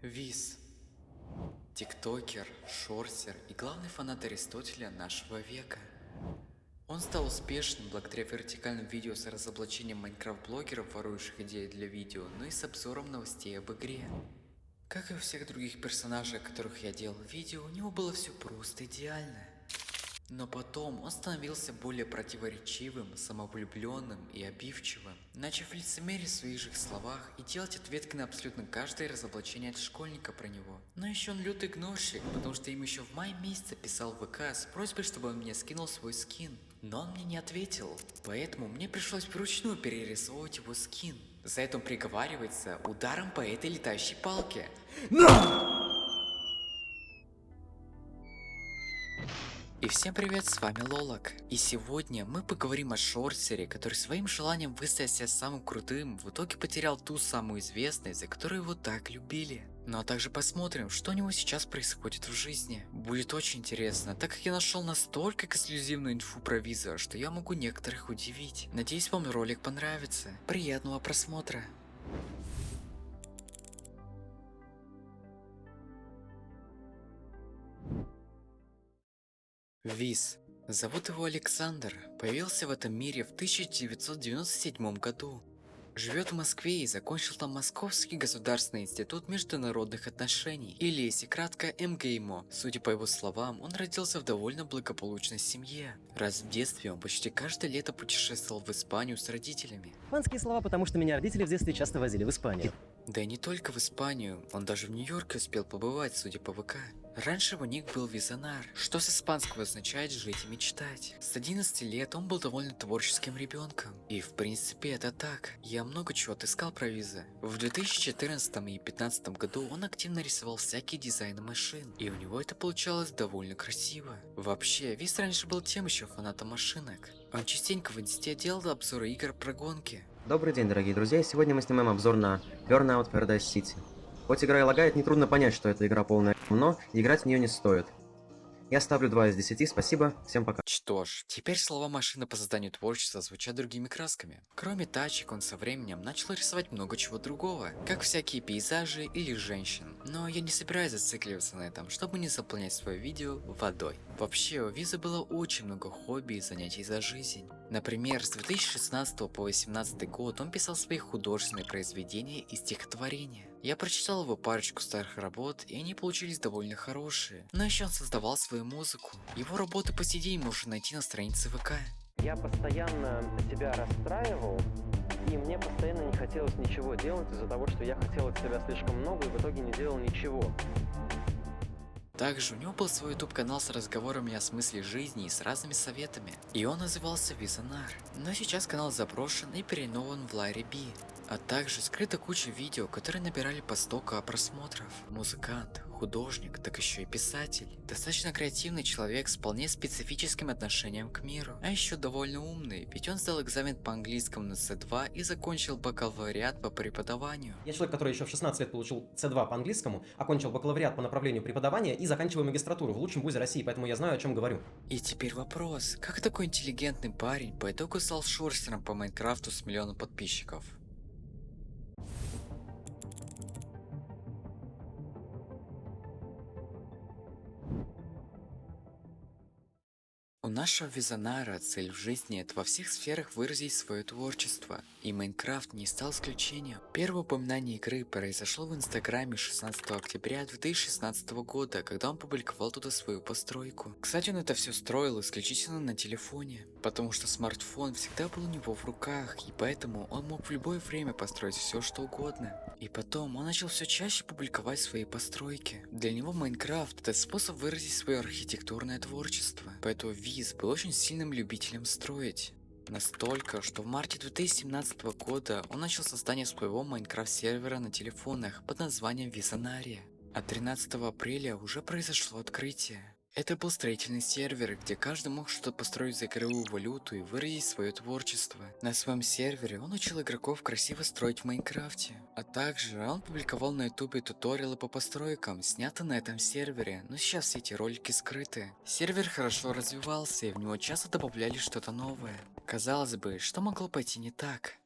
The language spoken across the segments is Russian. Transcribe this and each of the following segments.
Виз. Тиктокер, шортер и главный фанат Аристотеля нашего века. Он стал успешным благодаря вертикальным видео с разоблачением майнкрафт-блогеров, ворующих идеи для видео, но и с обзором новостей об игре. Как и у всех других персонажей, о которых я делал видео, у него было все просто идеально. Но потом он становился более противоречивым, самовлюбленным и обидчивым, начав лицемерить в своих же словах и делать ответки на абсолютно каждое разоблачение от школьника про него. Но еще он лютый гнорщик, потому что им еще в мае месяце писал в ВК с просьбой, чтобы он мне скинул свой скин. Но он мне не ответил, поэтому мне пришлось вручную перерисовывать его скин. За это он приговаривается ударом по этой летающей палке. И всем привет, с вами Лолок. И сегодня мы поговорим о шортере, который своим желанием выставить себя самым крутым, в итоге потерял ту самую известность, за которую его так любили. Ну а также посмотрим, что у него сейчас происходит в жизни. Будет очень интересно, так как я нашел настолько эксклюзивную инфу про Виза, что я могу некоторых удивить. Надеюсь, вам ролик понравится. Приятного просмотра. Виз. Зовут его Александр. Появился в этом мире в 1997 году. Живет в Москве и закончил там Московский государственный институт международных отношений, или если кратко МГИМО. Судя по его словам, он родился в довольно благополучной семье. Раз в детстве он почти каждое лето путешествовал в Испанию с родителями. Испанские слова, потому что меня родители в детстве часто возили в Испанию. Да и не только в Испанию, он даже в Нью-Йорке успел побывать, судя по ВК. Раньше его ник был Визанар, что с испанского означает жить и мечтать. С 11 лет он был довольно творческим ребенком. И в принципе это так. Я много чего отыскал про Виза. В 2014 и 2015 году он активно рисовал всякие дизайны машин. И у него это получалось довольно красиво. Вообще, Виз раньше был тем еще фанатом машинок. Он частенько в инсте делал обзоры игр про гонки. Добрый день, дорогие друзья, и сегодня мы снимаем обзор на Burnout Paradise City. Хоть игра и лагает, нетрудно понять, что эта игра полная, но играть в нее не стоит. Я ставлю 2 из 10, спасибо, всем пока. Что ж, теперь слова машины по созданию творчества звучат другими красками. Кроме тачек, он со временем начал рисовать много чего другого, как всякие пейзажи или женщин. Но я не собираюсь зацикливаться на этом, чтобы не заполнять свое видео водой. Вообще, у Виза было очень много хобби и занятий за жизнь. Например, с 2016 по 2018 год он писал свои художественные произведения и стихотворения. Я прочитал его парочку старых работ, и они получились довольно хорошие. Но еще он создавал свою музыку. Его работы по сей день можно найти на странице ВК. Я постоянно себя расстраивал, и мне постоянно не хотелось ничего делать из-за того, что я хотел от себя слишком много и в итоге не делал ничего. Также у него был свой YouTube канал с разговорами о смысле жизни и с разными советами. И он назывался Визанар. Но сейчас канал заброшен и переименован в Larry B. А также скрыта куча видео, которые набирали по 100 просмотров. Музыкант, художник, так еще и писатель. Достаточно креативный человек с вполне специфическим отношением к миру. А еще довольно умный, ведь он сдал экзамен по английскому на C2 и закончил бакалавриат по преподаванию. Я человек, который еще в 16 лет получил C2 по английскому, окончил бакалавриат по направлению преподавания и заканчиваю магистратуру в лучшем вузе России, поэтому я знаю, о чем говорю. И теперь вопрос, как такой интеллигентный парень по итогу стал шорстером по Майнкрафту с миллионом подписчиков? У нашего Визанара цель в жизни — это во всех сферах выразить свое творчество, и Майнкрафт не стал исключением. Первое упоминание игры произошло в Инстаграме 16 октября 2016 года, когда он публиковал туда свою постройку. Кстати, он это все строил исключительно на телефоне, потому что смартфон всегда был у него в руках, и поэтому он мог в любое время построить все что угодно. И потом он начал все чаще публиковать свои постройки. Для него Майнкрафт — это способ выразить свое архитектурное творчество, поэтому Виз был очень сильным любителем строить. Настолько, что в марте 2017 года он начал создание своего Майнкрафт сервера на телефонах под названием Визанария. А 13 апреля уже произошло открытие. Это был строительный сервер, где каждый мог что-то построить за игровую валюту и выразить свое творчество. На своем сервере он учил игроков красиво строить в Майнкрафте. А также он публиковал на ютубе туториалы по постройкам, снятые на этом сервере, но сейчас все эти ролики скрыты. Сервер хорошо развивался и в него часто добавляли что-то новое. Казалось бы, что могло пойти не так?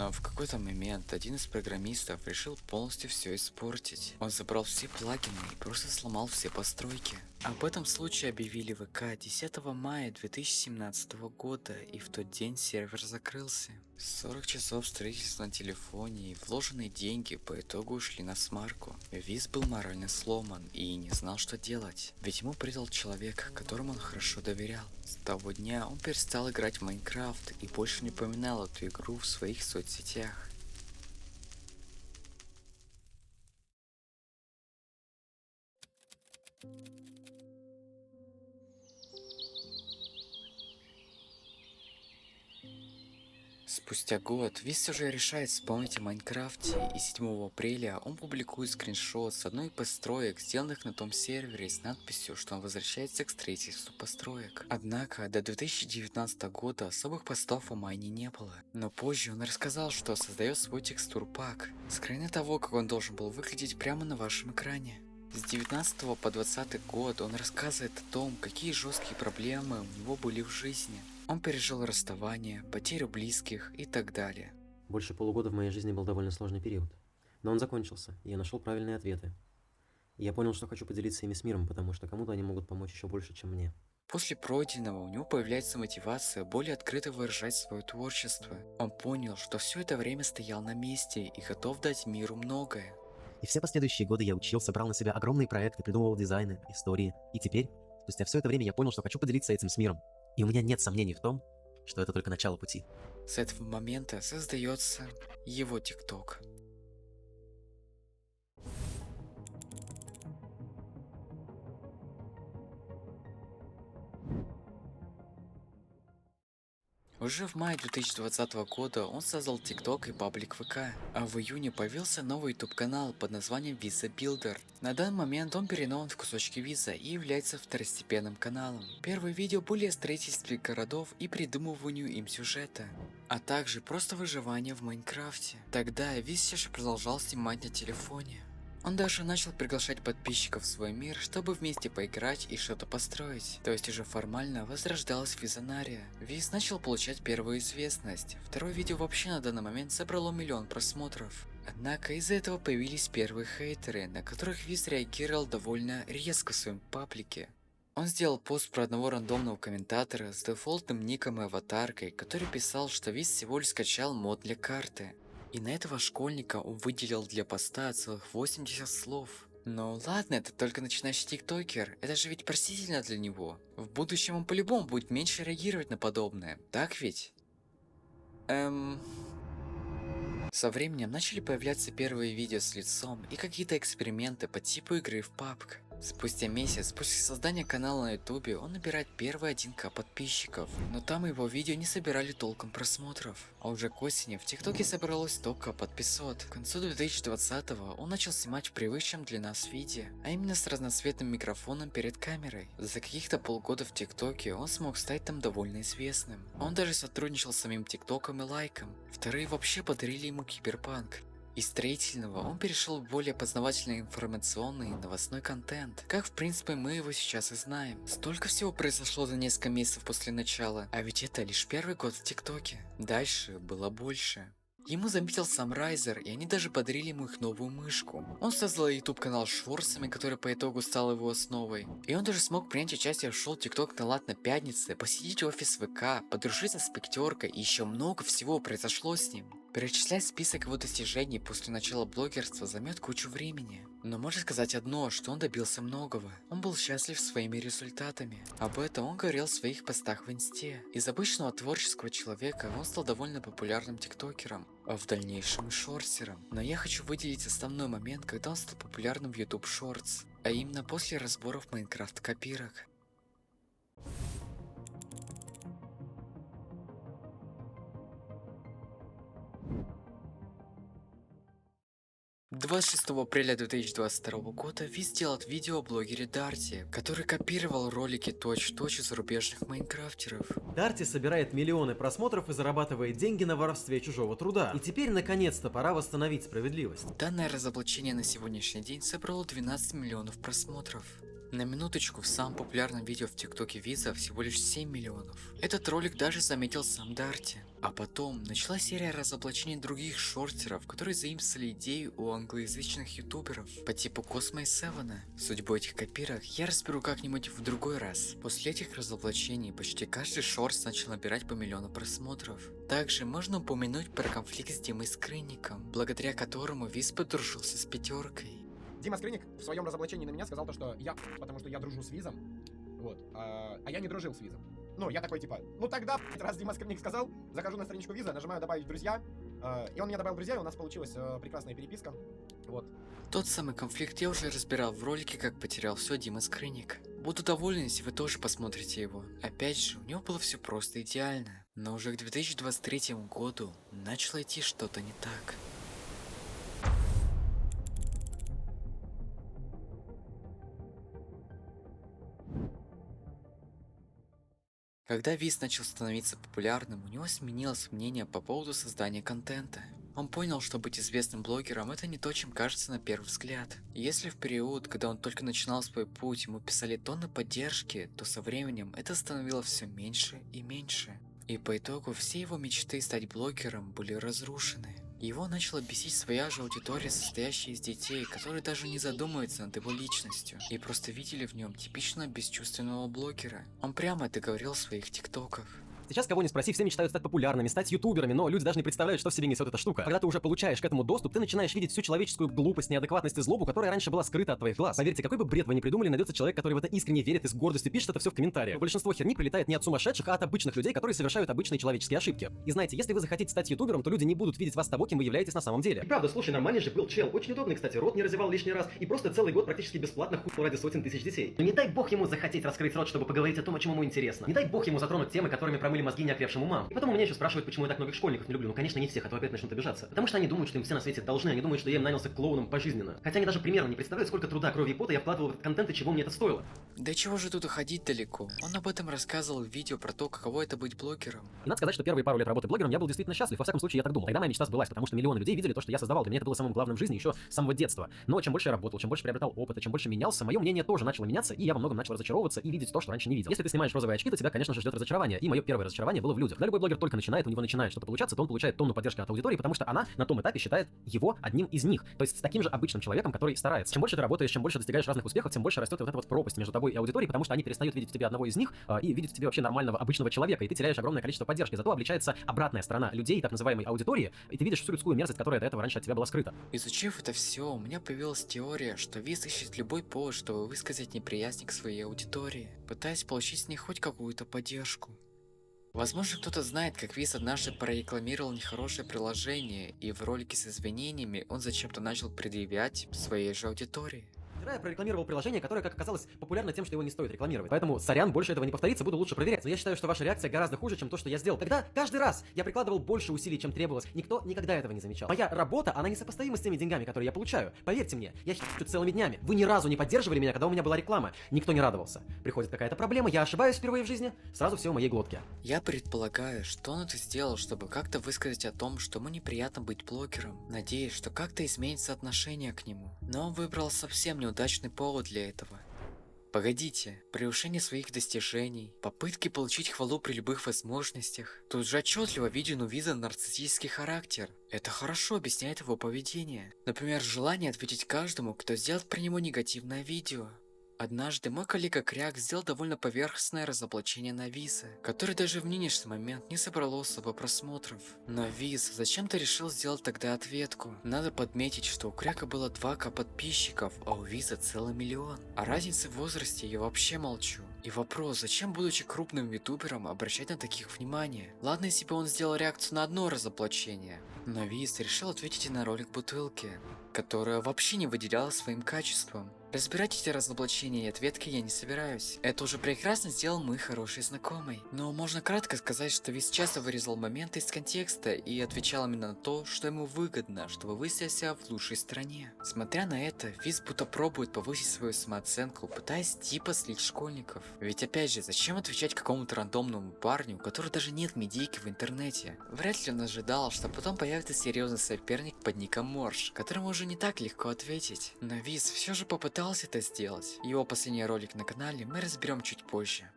Но в какой-то момент один из программистов решил полностью все испортить. Он забрал все плагины и просто сломал все постройки. Об этом случае объявили в ВК 10 мая 2017 года, и в тот день сервер закрылся. 40 часов строительства на телефоне и вложенные деньги по итогу ушли на смарку. Виз был морально сломан и не знал, что делать, ведь ему предал человек, которому он хорошо доверял. С того дня он перестал играть в Майнкрафт и больше не упоминал эту игру в своих соцсетях. Спустя год Виз уже решает вспомнить о Майнкрафте, и 7 апреля он публикует скриншот с одной из построек, сделанных на том сервере, с надписью, что он возвращается к строительству построек. Однако до 2019 года особых постов о майне не было, но позже он рассказал, что создает свой текстур-пак, скрины того, как он должен был выглядеть прямо на вашем экране. С 19 по 20 год он рассказывает о том, какие жесткие проблемы у него были в жизни. Он пережил расставание, потерю близких и так далее. Больше полугода в моей жизни был довольно сложный период. Но он закончился, и я нашел правильные ответы. И я понял, что хочу поделиться ими с миром, потому что кому-то они могут помочь еще больше, чем мне. После пройденного у него появляется мотивация более открыто выражать свое творчество. Он понял, что все это время стоял на месте и готов дать миру многое. И все последующие годы я учился, брал на себя огромные проекты, придумывал дизайны, истории. И теперь, спустя все это время, я понял, что хочу поделиться этим с миром. И у меня нет сомнений в том, что это только начало пути. С этого момента создается его ТикТок. Уже в мае 2020 года он создал ТикТок и паблик ВК, а в июне появился новый YouTube канал под названием Visa Builder. На данный момент он переименован в кусочки Виза и является второстепенным каналом. Первые видео были о строительстве городов и придумыванию им сюжета, а также просто выживание в Майнкрафте. Тогда Виз все же продолжал снимать на телефоне. Он даже начал приглашать подписчиков в свой мир, чтобы вместе поиграть и что-то построить. То есть уже формально возрождалась Визонария. Виз начал получать первую известность. Второе видео вообще на данный момент собрало 1 000 000 просмотров. Однако из-за этого появились первые хейтеры, на которых Виз реагировал довольно резко в своем паблике. Он сделал пост про одного рандомного комментатора с дефолтным ником и аватаркой, который писал, что Виз всего лишь скачал мод для карты. И на этого школьника он выделил для поста целых 80 слов. Ну ладно, это только начинающий тиктокер, это же ведь простительно для него. В будущем он по-любому будет меньше реагировать на подобное, так ведь? Со временем начали появляться первые видео с лицом и какие-то эксперименты по типу игры в PUBG. Спустя месяц после создания канала на ютубе он набирает первые 1К подписчиков, но там его видео не собирали толком просмотров. А уже к осени в ТикТоке собралось 100К под 500. К концу 2020-го он начал снимать в привычном для нас виде, а именно с разноцветным микрофоном перед камерой. За каких-то полгода в ТикТоке он смог стать там довольно известным. Он даже сотрудничал с самим ТикТоком и Лайком. Вторые вообще подарили ему Киберпанк. Из строительного он перешел в более познавательный информационный и новостной контент, как в принципе мы его сейчас и знаем. Столько всего произошло за несколько месяцев после начала, а ведь это лишь первый год в ТикТоке. Дальше было больше. Ему заметил сам Райзер, и они даже подарили ему их новую мышку. Он создал YouTube канал с шорцами, который по итогу стал его основой. И он даже смог принять участие в шоу TikTok на Лат на пятнице, посетить офис ВК, подружиться с Пиктеркой, и еще много всего произошло с ним. Перечислять список его достижений после начала блогерства займет кучу времени. Но можно сказать одно, что он добился многого. Он был счастлив своими результатами. Об этом он говорил в своих постах в инсте. Из обычного творческого человека он стал довольно популярным тиктокером, а в дальнейшем и шорсером. Но я хочу выделить основной момент, когда он стал популярным в YouTube Shorts, а именно после разборов Майнкрафт копирок. 26 апреля 2022 года Виз делает видео о блогере Дарти, который копировал ролики точь-в-точь из зарубежных майнкрафтеров. Дарти собирает миллионы просмотров и зарабатывает деньги на воровстве чужого труда. И теперь наконец-то пора восстановить справедливость. Данное разоблачение на сегодняшний день собрало 12 миллионов просмотров. На минуточку, в самом популярном видео в ТикТоке Виза всего лишь 7 миллионов. Этот ролик даже заметил сам Дарти. А потом началась серия разоблачений других шортеров, которые заимствовали идею у англоязычных ютуберов по типу Cosmo и Севена. Судьбу этих копирок я разберу как-нибудь в другой раз. После этих разоблачений почти каждый шорт начал набирать по миллиону просмотров. Также можно упомянуть про конфликт с Димой Скрынником, благодаря которому Виз подружился с Пятеркой. Дима Скрынник в своем разоблачении на меня сказал то, что я потому что я дружу с Визом, вот, а я не дружил с Визом. Ну, я такой, типа, ну тогда, раз Дима Скрынник сказал, захожу на страничку Виза, нажимаю «Добавить в друзья», и он меня добавил в друзья, и у нас получилась прекрасная переписка, вот. Тот самый конфликт я уже разбирал в ролике «Как потерял все Дима Скрынник». Буду доволен, если вы тоже посмотрите его. Опять же, у него было все просто идеально, но уже к 2023 году начало идти что-то не так. Когда Виз начал становиться популярным, у него сменилось мнение по поводу создания контента. Он понял, что быть известным блогером это не то, чем кажется на первый взгляд. И если в период, когда он только начинал свой путь, ему писали тонны поддержки, то со временем это становилось все меньше и меньше. И по итогу все его мечты стать блогером были разрушены. Его начала бесить своя же аудитория, состоящая из детей, которые даже не задумываются над его личностью и просто видели в нем типично бесчувственного блогера. Он прямо это говорил в своих тиктоках. Сейчас кого не спроси, все мечтают стать популярными, стать ютуберами, но люди даже не представляют, что в себе несет эта штука. Когда ты уже получаешь к этому доступ, ты начинаешь видеть всю человеческую глупость, неадекватность и злобу, которая раньше была скрыта от твоих глаз. Поверьте, какой бы бред вы ни придумали, найдется человек, который в это искренне верит и с гордостью пишет это все в комментариях. Но большинство херни прилетает не от сумасшедших, а от обычных людей, которые совершают обычные человеческие ошибки. И знаете, если вы захотите стать ютубером, то люди не будут видеть вас того, кем вы являетесь на самом деле. И правда, слушай, нормальный же был чел, очень удобный, кстати, рот не разевал лишний раз и просто целый год практически бесплатно хуй ради сотен тысяч детей. Но не дай бог ему захотеть раскрыть рот, чтобы поговорить о том, о чем ему интересно. Не дай бог ему затронуть темы, которыми промыли мозги неокрепшим умам. И потом у меня еще спрашивают, почему я так многих школьников не люблю. Ну, конечно, не всех, а то опять начнут обижаться. Потому что они думают, что им все на свете должны, они думают, что я им нанялся клоуном пожизненно. Хотя они даже примерно не представляют, сколько труда, крови и пота я вкладывал в этот контент и чего мне это стоило. Да чего же тут уходить далеко? Он об этом рассказывал в видео про то, каково это быть блогером. И надо сказать, что первые пару лет работы блогером я был действительно счастлив, во всяком случае я так думал. Тогда моя мечта сбылась, потому что миллионы людей видели то, что я создавал. Для меня это было самым главным в жизни еще с самого детства. Но чем больше я работал, чем больше приобретал опыта, чем больше менялся, мое мнение тоже начало меняться, и я во многом начал разочаровываться и видеть то, что раньше не видел. Если ты снимаешь розовые очки, то тебя, конечно же, ждет разочарование. И мое первое разочарование было в людях. Когда любой блогер только начинает, у него начинает что-то получаться, то он получает тонну поддержки от аудитории, потому что она на том этапе считает его одним из них. То есть с таким же обычным человеком, который старается. Чем больше ты работаешь, чем больше достигаешь разных успехов, тем больше растет вот эта вот пропасть между тобой и аудиторией, потому что они перестают видеть в тебе одного из них и видеть в тебе вообще нормального обычного человека, и ты теряешь огромное количество поддержки. Зато обличается обратная сторона людей, так называемой аудитории, и ты видишь всю людскую мерзость, которая до этого раньше от тебя была скрыта. Изучив это все, у меня появилась теория, что Виз ищет любой повод, чтобы высказать неприязнь к своей аудитории, пытаясь получить с них хоть какую-то поддержку. Возможно, кто-то знает, как Виз однажды прорекламировал нехорошее приложение, и в ролике с извинениями он зачем-то начал предъявлять своей же аудитории. Вчера я прорекламировал приложение, которое, как оказалось, популярно тем, что его не стоит рекламировать. Поэтому, сорян, больше этого не повторится, буду лучше проверять. Но я считаю, что ваша реакция гораздо хуже, чем то, что я сделал. Тогда каждый раз я прикладывал больше усилий, чем требовалось. Никто никогда этого не замечал. Моя работа, она несопоставима с теми деньгами, которые я получаю. Поверьте мне, я хищу целыми днями. Вы ни разу не поддерживали меня, когда у меня была реклама. Никто не радовался. Приходит какая-то проблема, я ошибаюсь впервые в жизни, сразу все в моей глотке. Я предполагаю, что он это сделал, чтобы как-то высказать о том, что ему неприятно быть блогером, надеясь, что как-то изменится отношение к нему. Но он выбрал совсем неудачный повод для этого. Погодите, превышение своих достижений, попытки получить хвалу при любых возможностях. Тут же отчетливо виден у Виза нарциссический характер. Это хорошо объясняет его поведение. Например, желание ответить каждому, кто сделает про него негативное видео. Однажды мой коллега Кряк сделал довольно поверхностное разоблачение на Виза, который даже в нынешний момент не собрало особо просмотров. Но Виз зачем-то решил сделать тогда ответку. Надо подметить, что у Кряка было 2К подписчиков, а у Виза целый миллион. О разнице в возрасте я вообще молчу. И вопрос, зачем, будучи крупным ютубером, обращать на таких внимание? Ладно, если бы он сделал реакцию на одно разоблачение. Но Виз решил ответить и на ролик бутылки, которая вообще не выделялась своим качеством. Разбирать эти разоблачения и ответки я не собираюсь. Это уже прекрасно сделал мой хороший знакомый. Но можно кратко сказать, что Виз часто вырезал моменты из контекста и отвечал именно на то, что ему выгодно, чтобы выставить себя в лучшей стороне. Смотря на это, Виз будто пробует повысить свою самооценку, пытаясь типа слить школьников. Ведь опять же, зачем отвечать какому-то рандомному парню, у которого даже нет медийки в интернете? Вряд ли он ожидал, что потом появится серьезный соперник под ником Морж, которому уже не так легко ответить. Но Виз все же попытался это сделать. Его последний ролик на канале мы разберем чуть позже.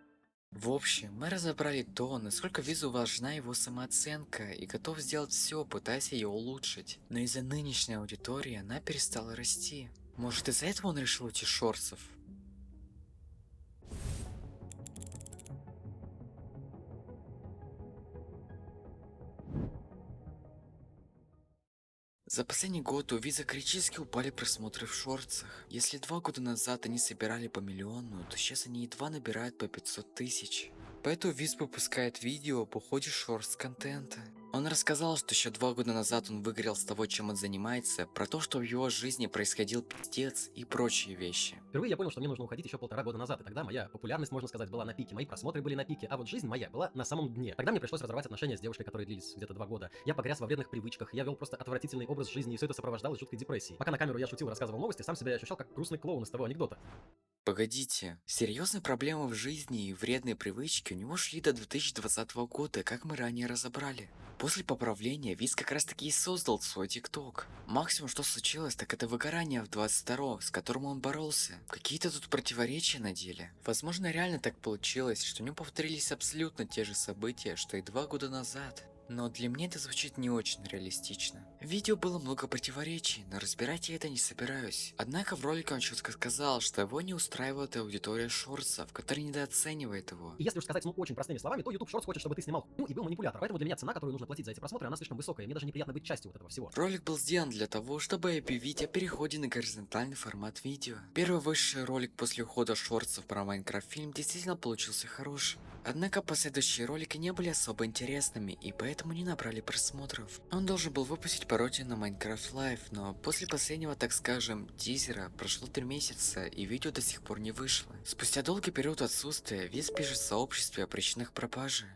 В общем, мы разобрали то, насколько Визу важна его самооценка и готов сделать все, пытаясь ее улучшить. Но из-за нынешней аудитории она перестала расти. Может, из-за этого он решил уйти с шорцев? За последний год у Виза критически упали просмотры в шортсах. Если 2 года назад они собирали по миллиону, то сейчас они едва набирают по 500 тысяч. Поэтому Виз выпускает видео об уходе шортс контента. Он рассказал, что еще 2 года назад он выгорел с того, чем он занимается, про то, что в его жизни происходил пиздец и прочие вещи. Впервые я понял, что мне нужно уходить еще 1,5 года назад, и тогда моя популярность, можно сказать, была на пике, мои просмотры были на пике, а вот жизнь моя была на самом дне. Тогда мне пришлось разорвать отношения с девушкой, которые длились где-то 2 года. Я погряз во вредных привычках, я вел просто отвратительный образ жизни, и все это сопровождалось жуткой депрессией. Пока на камеру я шутил и рассказывал новости, сам себя ощущал как грустный клоун из того анекдота. Погодите, серьезные проблемы в жизни и вредные привычки у него шли до 2020 года, как мы ранее разобрали. После поправления Виз как раз таки и создал свой ТикТок. Максимум, что случилось, так это выгорание в 22-м, с которым он боролся. Какие-то тут противоречия на деле. Возможно, реально так получилось, что у него повторились абсолютно те же события, что и 2 года назад. Но для меня это звучит не очень реалистично. В видео было много противоречий, но разбирать я это не собираюсь. Однако в ролике он четко сказал, что его не устраивает аудитория шортсов, которая недооценивает его. И если уж сказать, очень простыми словами, то YouTube Shorts хочет, чтобы ты снимал и был манипулятор. Поэтому для меня цена, которую нужно платить за эти просмотры, она слишком высокая. Мне даже неприятно быть частью вот этого всего. Ролик был сделан для того, чтобы объявить о переходе на горизонтальный формат видео. Первый вышедший ролик после ухода шортсов про Майнкрафт фильм действительно получился хорошим. Однако последующие ролики не были особо интересными и поэтому не набрали просмотров. Он должен был выпустить пародию на Minecraft Live, но после последнего, так скажем, тизера прошло 3 месяца и видео до сих пор не вышло. Спустя долгий период отсутствия Виз пишет в сообществе о причинах пропажи.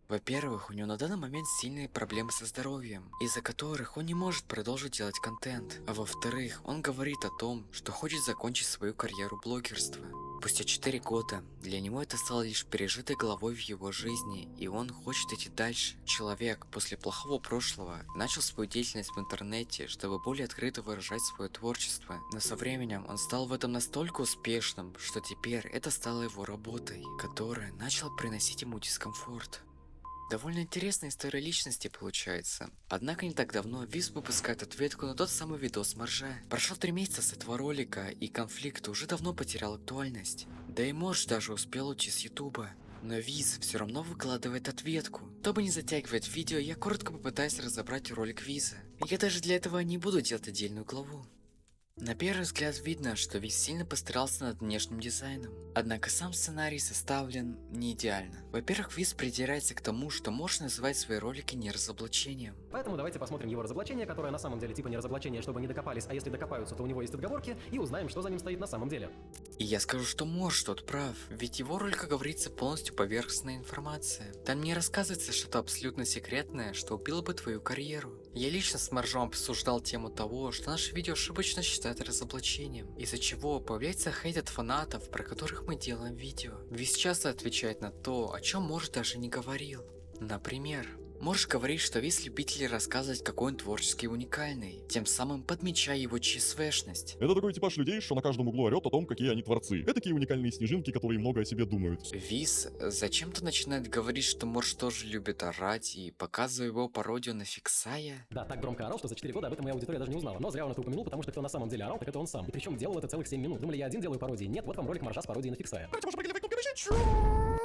Во-первых, у него на данный момент сильные проблемы со здоровьем, из-за которых он не может продолжить делать контент. А во-вторых, он говорит о том, что хочет закончить свою карьеру блогерства. Спустя 4 года для него это стало лишь пережитой главой в его жизни, и он хочет идти дальше. Человек после плохого прошлого начал свою деятельность в интернете, чтобы более открыто выражать свое творчество. Но со временем он стал в этом настолько успешным, что теперь это стало его работой, которая начала приносить ему дискомфорт. Довольно интересная история личности получается. Однако не так давно Виз выпускает ответку на тот самый видос Моржа. Прошло 3 месяца с этого ролика, и конфликт уже давно потерял актуальность. Да и Морж даже успел уйти с Ютуба. Но Виз все равно выкладывает ответку. Чтобы не затягивать видео, я коротко попытаюсь разобрать ролик Виза. Я даже для этого не буду делать отдельную главу. На первый взгляд видно, что Виз сильно постарался над внешним дизайном. Однако сам сценарий составлен не идеально. Во-первых, Виз придирается к тому, что можно называть свои ролики не разоблачением. Поэтому давайте посмотрим его разоблачение, которое на самом деле типа не разоблачение, чтобы не докопались, а если докопаются, то у него есть отговорки, и узнаем, что за ним стоит на самом деле. И я скажу, что Морж тут прав, ведь его ролик, как говорится, полностью поверхностная информация. Там не рассказывается что-то абсолютно секретное, что убило бы твою карьеру. Я лично с Моржом обсуждал тему того, что наше видео ошибочно считают разоблачением, из-за чего появляется хейт от фанатов, про которых мы делаем видео. Виз часто отвечает на то, о чем Морж даже не говорил. Например, Морж говорит, что Виз любитель рассказывать, какой он творчески уникальный, тем самым подмечая его ЧСВшность. Это такой типаж людей, что на каждом углу орет о том, какие они творцы. Это такие уникальные снежинки, которые много о себе думают. Виз зачем-то начинает говорить, что Морж тоже любит орать, и показывая его пародию на Фиксая. Да, так громко орал, что за 4 года об этом моя аудитория даже не узнала. Но зря он это упомянул, потому что кто на самом деле орал, так это он сам. И причем делал это целых 7 минут. Думали, я один делаю пародии? Нет, вот вам ролик Моржа с пародией на Фиксая. Ты же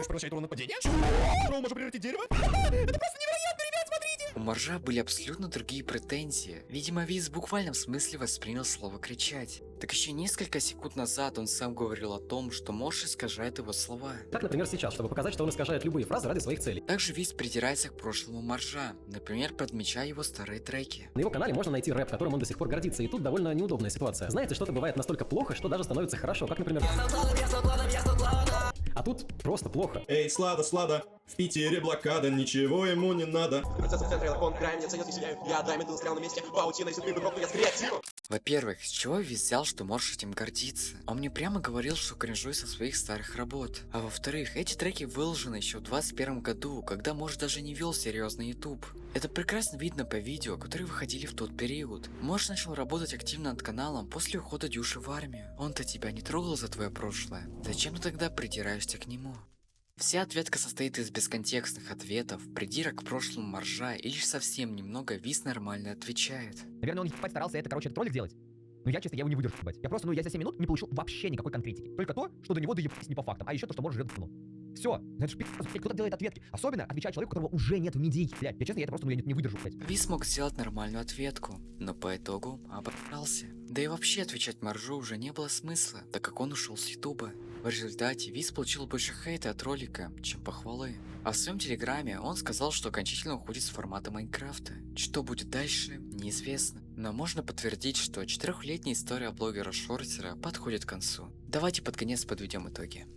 превращает его на нападение? Он может превратить дерево? Это просто невероятно, ребят, смотрите! У Моржа были абсолютно другие претензии. Видимо, Виз в буквальном смысле воспринял слово «кричать». Так еще несколько секунд назад он сам говорил о том, что Морж искажает его слова. Так, например, сейчас, чтобы показать, что он искажает любые фразы ради своих целей. Также Виз придирается к прошлому Моржа, например, подмечая его старые треки. На его канале можно найти рэп, которым он до сих пор гордится, и тут довольно неудобная ситуация. Знаете, что-то бывает настолько плохо, что даже становится хорошо, как, например... А тут просто плохо. Эй, Слада, Слада, в Питере блокада, ничего ему не надо. Во-первых, с чего Виз взял, что Морж этим гордится? Он мне прямо говорил, что кринжует со своих старых работ. А во-вторых, эти треки выложены еще в 2021 году, когда Морж даже не вел серьезный YouTube. Это прекрасно видно по видео, которые выходили в тот период. Морж начал работать активно над каналом после ухода Дюши в армию. Он-то тебя не трогал за твое прошлое. Зачем ты тогда придираешься к нему? Вся ответка состоит из бесконтекстных ответов, придирок к прошлому моржа и лишь совсем немного Виз нормально отвечает. Наверное, он ебать старался этот ролик сделать. Но я, честно, я его не выдержу, ебать. Я просто, я за 7 минут не получил вообще никакой конкретики. Только то, что до него доебались не по фактам, а еще то, что может жрет говно. Все, это ж пи***ц, блядь, кто-то делает ответки. Особенно отвечает человеку, у которого уже нет медийки, блядь. Я честно, я это просто, я не выдержу, блядь. Виз мог сделать нормальную ответку, но по итогу обосрался. Да и вообще отвечать моржу уже не было смысла, так как он ушел с ютуба. В результате Виз получил больше хейта от ролика, чем похвалы. А в своем телеграме он сказал, что окончательно уходит с формата Майнкрафта. Что будет дальше, неизвестно. Но можно подтвердить, что 4-летняя история блогера-шортера подходит к концу. Давайте под конец подведем итоги.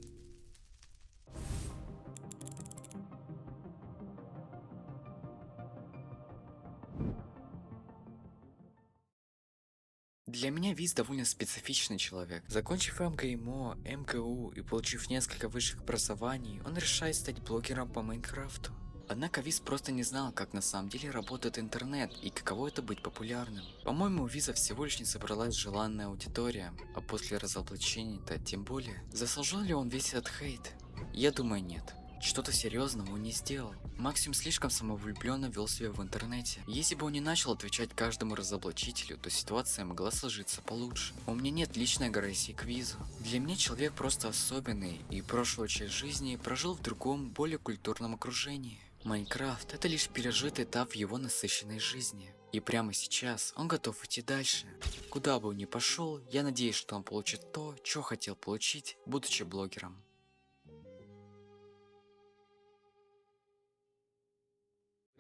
Для меня Виз довольно специфичный человек. Закончив МГИМО, МГУ и получив несколько высших образований, он решает стать блогером по Майнкрафту. Однако Виз просто не знал, как на самом деле работает интернет и каково это быть популярным. По-моему, у Виза всего лишь не собралась желанная аудитория, а после разоблачения-то тем более. Заслужил ли он весь этот хейт? Я думаю, нет. Что-то серьезного он не сделал. Максим слишком самовлюбленно вел себя в интернете. Если бы он не начал отвечать каждому разоблачителю, то ситуация могла сложиться получше. У меня нет личной агрессии к Визу. Для меня человек просто особенный и прошлую часть жизни прожил в другом, более культурном окружении. Майнкрафт — это лишь пережитый этап в его насыщенной жизни. И прямо сейчас он готов идти дальше. Куда бы он ни пошел, я надеюсь, что он получит то, что хотел получить, будучи блогером.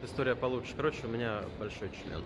История получше. Короче, у меня большой член.